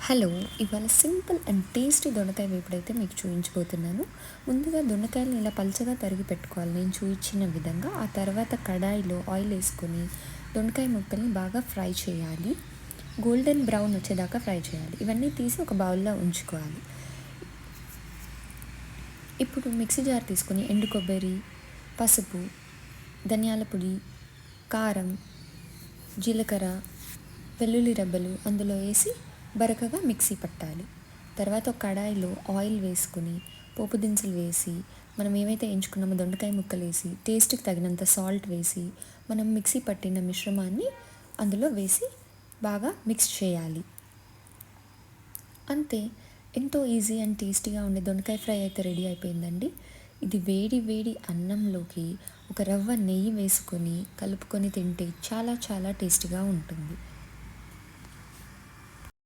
Hello! ఇవాళ simple and tasty దొండకాయ వేపుడైతే మీకు చూపించబోతున్నాను. ముందుగా దొండకాయలని ఇలా పల్చగా తరిగి పెట్టుకోవాలి నేను చూపించిన విధంగా. ఆ తర్వాత కడాయిలో ఆయిల్ వేసుకొని దొండకాయ ముక్కల్ని బాగా ఫ్రై చేయాలి. గోల్డెన్ బ్రౌన్ వచ్చేదాకా ఫ్రై చేయాలి. ఇవన్నీ తీసి ఒక బౌల్లో ఉంచుకోవాలి. ఇప్పుడు మిక్సీ జార్ తీసుకొని ఎండు కొబ్బరి, పసుపు, ధనియాల పొడి, కారం, జీలకర్ర, వెల్లుల్లి రెబ్బలు అందులో వేసి బరకగా మిక్సీ పట్టాలి. తర్వాత ఒక కడాయిలో ఆయిల్ వేసుకుని పోపు దినుసులు వేసి మనం ఏమైతే ఎంచుకున్నామో దొండకాయ ముక్కలు వేసి టేస్ట్కి తగినంత సాల్ట్ వేసి మనం మిక్సీ పట్టిన మిశ్రమాన్ని అందులో వేసి బాగా మిక్స్ చేయాలి. అంతే, ఎంతో ఈజీ అండ్ టేస్టీగా ఉండే దొండకాయ ఫ్రై అయితే రెడీ అయిపోయిందండి. ఇది వేడి వేడి అన్నంలోకి ఒక రవ్వ నెయ్యి వేసుకొని కలుపుకొని తింటే చాలా చాలా టేస్టీగా ఉంటుంది.